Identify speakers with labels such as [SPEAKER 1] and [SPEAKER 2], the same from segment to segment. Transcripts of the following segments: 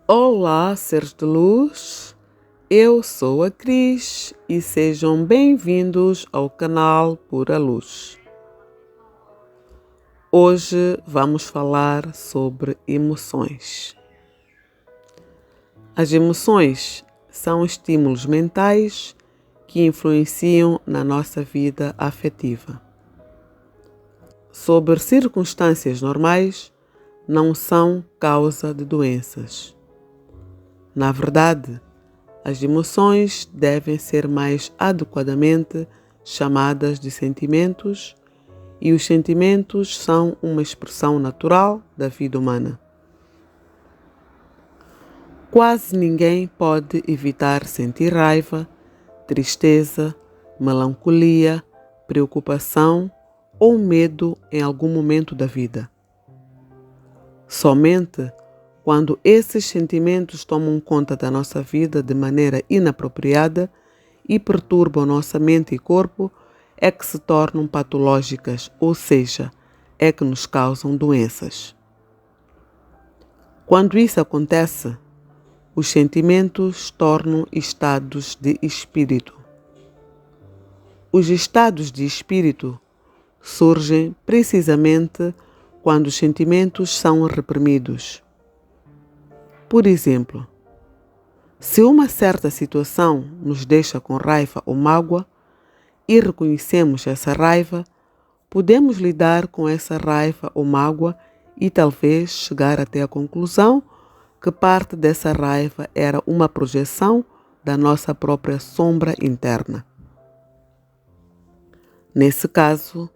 [SPEAKER 1] Olá, seres de luz, eu sou a Cris e sejam bem-vindos ao canal Pura Luz. Hoje vamos falar sobre emoções. As emoções são estímulos mentais que influenciam na nossa vida afetiva. Sob circunstâncias normais, não são causa de doenças. Na verdade, as emoções devem ser mais adequadamente chamadas de sentimentos, e os sentimentos são uma expressão natural da vida humana. Quase ninguém pode evitar sentir raiva, tristeza, melancolia, preocupação ou medo em algum momento da vida. Somente quando esses sentimentos tomam conta da nossa vida de maneira inapropriada e perturbam nossa mente e corpo, é que se tornam patológicas, ou seja, é que nos causam doenças. Quando isso acontece, os sentimentos tornam estados de espírito. Os estados de espírito surgem precisamente quando os sentimentos são reprimidos. Por exemplo, se uma certa situação nos deixa com raiva ou mágoa e reconhecemos essa raiva, podemos lidar com essa raiva ou mágoa e talvez chegar até a conclusão que parte dessa raiva era uma projeção da nossa própria sombra interna. Nesse caso,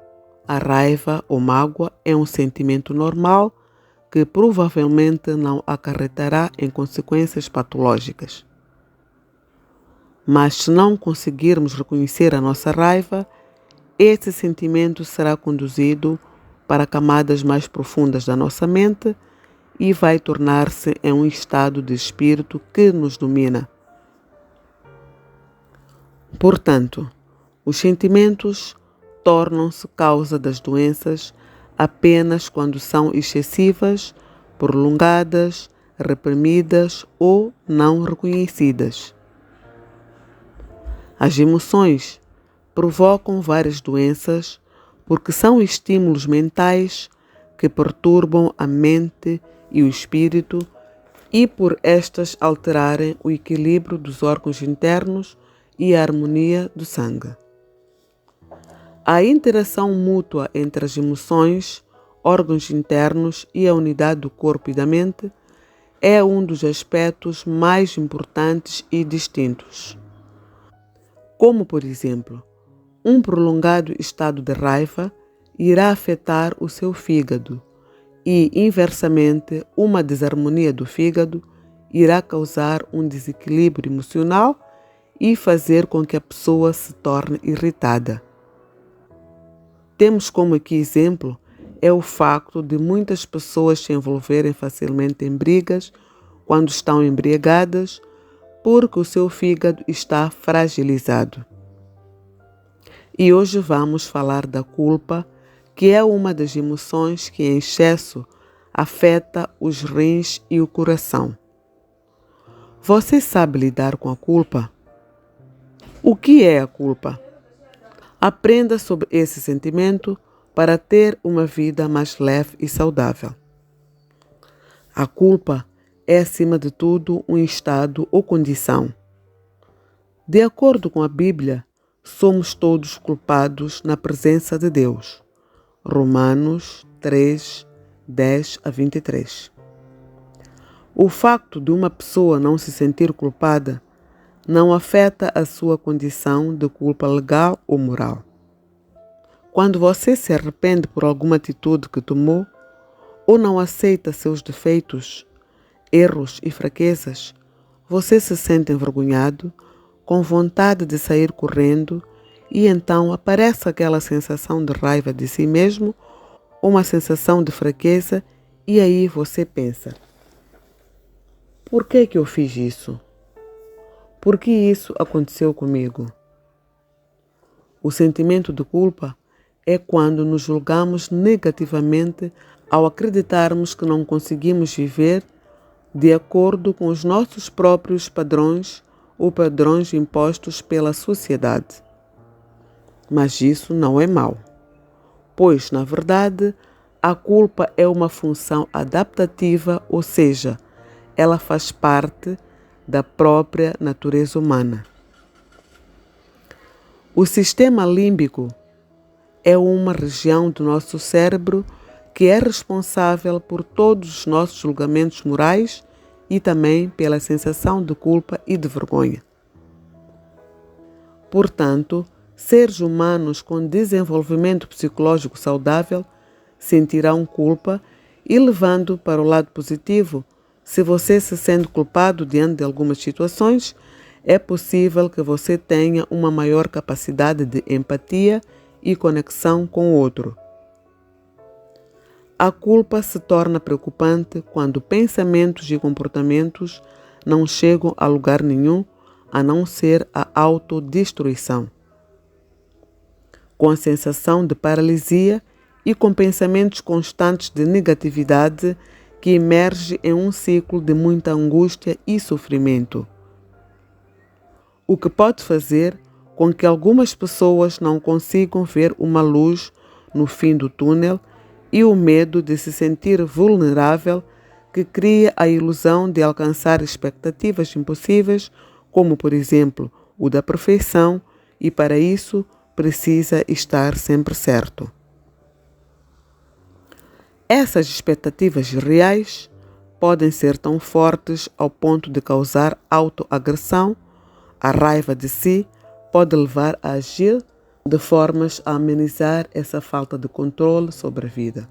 [SPEAKER 1] a raiva ou mágoa é um sentimento normal que provavelmente não acarretará em consequências patológicas. Mas se não conseguirmos reconhecer a nossa raiva, esse sentimento será conduzido para camadas mais profundas da nossa mente e vai tornar-se em um estado de espírito que nos domina. Portanto, os sentimentos tornam-se causa das doenças apenas quando são excessivas, prolongadas, reprimidas ou não reconhecidas. As emoções provocam várias doenças porque são estímulos mentais que perturbam a mente e o espírito e por estas alterarem o equilíbrio dos órgãos internos e a harmonia do sangue. A interação mútua entre as emoções, órgãos internos e a unidade do corpo e da mente é um dos aspectos mais importantes e distintos. Como, por exemplo, um prolongado estado de raiva irá afetar o seu fígado e, inversamente, uma desarmonia do fígado irá causar um desequilíbrio emocional e fazer com que a pessoa se torne irritada. Temos como aqui exemplo é o facto de muitas pessoas se envolverem facilmente em brigas quando estão embriagadas porque o seu fígado está fragilizado. E hoje vamos falar da culpa, que é uma das emoções que em excesso afeta os rins e o coração. Você sabe lidar com a culpa? O que é a culpa? Aprenda sobre esse sentimento para ter uma vida mais leve e saudável. A culpa é, acima de tudo, um estado ou condição. De acordo com a Bíblia, somos todos culpados na presença de Deus. Romanos 3, 10 a 23. O facto de uma pessoa não se sentir culpada não afeta a sua condição de culpa legal ou moral. Quando você se arrepende por alguma atitude que tomou ou não aceita seus defeitos, erros e fraquezas, você se sente envergonhado, com vontade de sair correndo e então aparece aquela sensação de raiva de si mesmo ou uma sensação de fraqueza e aí você pensa: por que eu fiz isso? Por que isso aconteceu comigo? O sentimento de culpa é quando nos julgamos negativamente ao acreditarmos que não conseguimos viver de acordo com os nossos próprios padrões ou padrões impostos pela sociedade. Mas isso não é mau, pois, na verdade, a culpa é uma função adaptativa, ou seja, ela faz parte da própria natureza humana. O sistema límbico é uma região do nosso cérebro que é responsável por todos os nossos julgamentos morais e também pela sensação de culpa e de vergonha. Portanto, seres humanos com desenvolvimento psicológico saudável sentirão culpa e, levando para o lado positivo, se você se sente culpado diante de algumas situações, é possível que você tenha uma maior capacidade de empatia e conexão com o outro. A culpa se torna preocupante quando pensamentos e comportamentos não chegam a lugar nenhum, a não ser a autodestruição. Com a sensação de paralisia e com pensamentos constantes de negatividade que emerge em um ciclo de muita angústia e sofrimento. O que pode fazer com que algumas pessoas não consigam ver uma luz no fim do túnel e o medo de se sentir vulnerável que cria a ilusão de alcançar expectativas impossíveis, como por exemplo o da perfeição, e para isso precisa estar sempre certo. Essas expectativas reais podem ser tão fortes ao ponto de causar autoagressão. A raiva de si pode levar a agir de formas a amenizar essa falta de controle sobre a vida.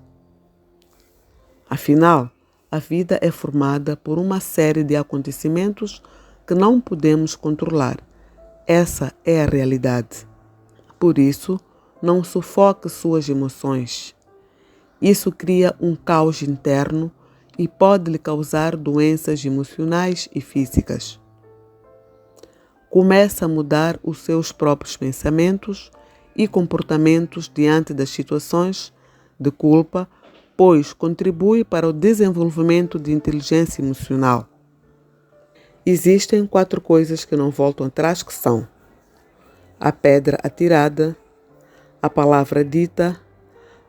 [SPEAKER 1] Afinal, a vida é formada por uma série de acontecimentos que não podemos controlar. Essa é a realidade. Por isso, não sufoque suas emoções. Isso cria um caos interno e pode lhe causar doenças emocionais e físicas. Comece a mudar os seus próprios pensamentos e comportamentos diante das situações de culpa, pois contribui para o desenvolvimento de inteligência emocional. Existem 4 coisas que não voltam atrás, que são a pedra atirada, a palavra dita,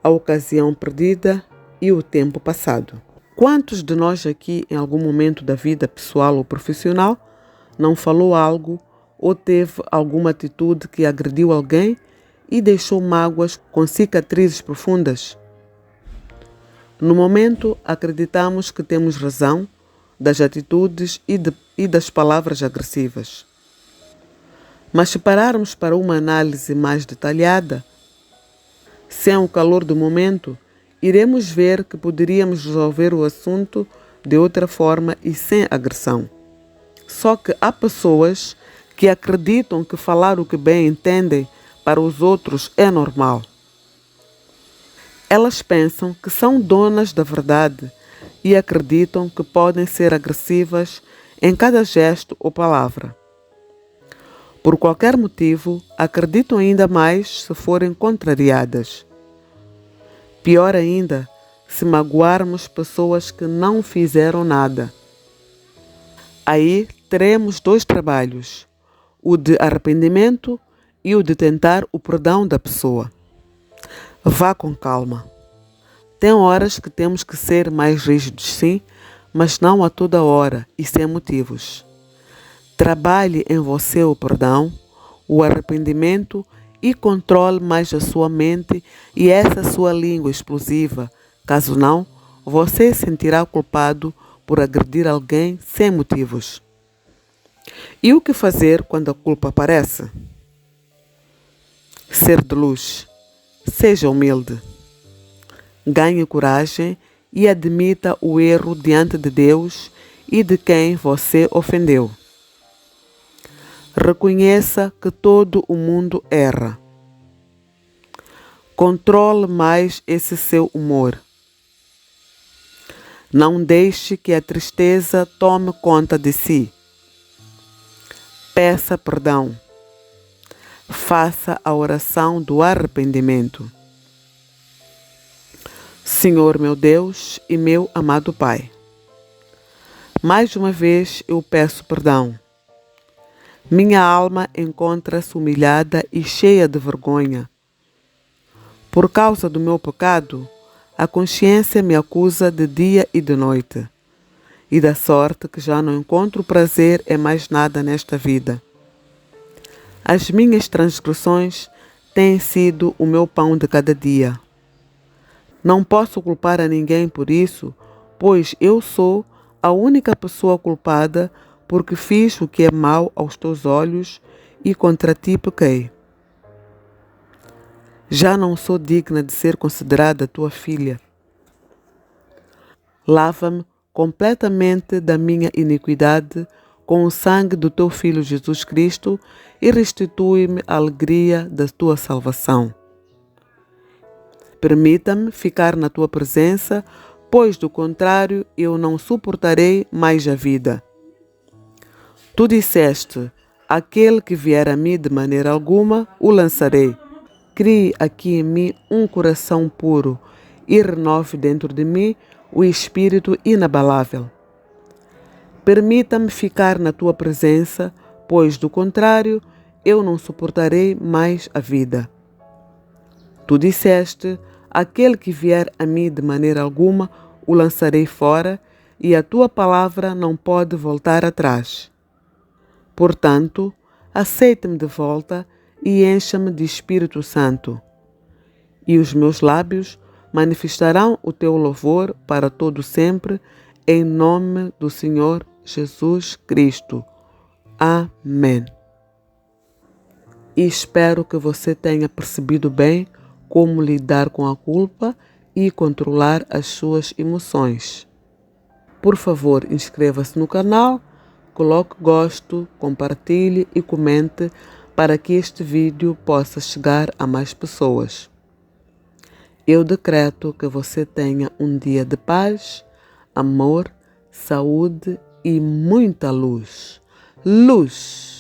[SPEAKER 1] a ocasião perdida e o tempo passado. Quantos de nós aqui, em algum momento da vida pessoal ou profissional, não falou algo ou teve alguma atitude que agrediu alguém e deixou mágoas com cicatrizes profundas? No momento, acreditamos que temos razão das atitudes e das palavras agressivas. Mas se pararmos para uma análise mais detalhada, sem o calor do momento, iremos ver que poderíamos resolver o assunto de outra forma e sem agressão. Só que há pessoas que acreditam que falar o que bem entendem para os outros é normal. Elas pensam que são donas da verdade e acreditam que podem ser agressivas em cada gesto ou palavra. Por qualquer motivo, acreditam ainda mais se forem contrariadas. Pior ainda, se magoarmos pessoas que não fizeram nada. Aí teremos 2 trabalhos, o de arrependimento e o de tentar o perdão da pessoa. Vá com calma. Tem horas que temos que ser mais rígidos, sim, mas não a toda hora e sem motivos. Trabalhe em você o perdão, o arrependimento e controle mais a sua mente e essa sua língua explosiva. Caso não, você se sentirá culpado por agredir alguém sem motivos. E o que fazer quando a culpa aparece? Ser de luz. Seja humilde. Ganhe coragem e admita o erro diante de Deus e de quem você ofendeu. Reconheça que todo o mundo erra. Controle mais esse seu humor. Não deixe que a tristeza tome conta de si. Peça perdão. Faça a oração do arrependimento. Senhor meu Deus e meu amado Pai, Mais uma vez eu peço perdão. Minha alma encontra-se humilhada e cheia de vergonha. Por causa do meu pecado, a consciência me acusa de dia e de noite, e da sorte que já não encontro prazer em mais nada nesta vida. As minhas transgressões têm sido o meu pão de cada dia. Não posso culpar a ninguém por isso, pois eu sou a única pessoa culpada porque fiz o que é mau aos teus olhos e contra ti pequei. Já não sou digna de ser considerada tua filha. Lava-me completamente da minha iniquidade com o sangue do teu Filho Jesus Cristo e restitui-me a alegria da tua salvação. Permita-me ficar na tua presença, pois do contrário eu não suportarei mais a vida. Tu disseste, aquele que vier a mim de maneira alguma, o lançarei. Crie aqui em mim um coração puro e renove dentro de mim o espírito inabalável. Permita-me ficar na tua presença, pois do contrário eu não suportarei mais a vida. Tu disseste, aquele que vier a mim de maneira alguma, o lançarei fora, e a tua palavra não pode voltar atrás. Portanto, aceita-me de volta e encha-me de Espírito Santo. E os meus lábios manifestarão o teu louvor para todo sempre, em nome do Senhor Jesus Cristo. Amém. E espero que você tenha percebido bem como lidar com a culpa e controlar as suas emoções. Por favor, inscreva-se no canal, coloque gosto, compartilhe e comente para que este vídeo possa chegar a mais pessoas. Eu decreto que você tenha um dia de paz, amor, saúde e muita luz. Luz!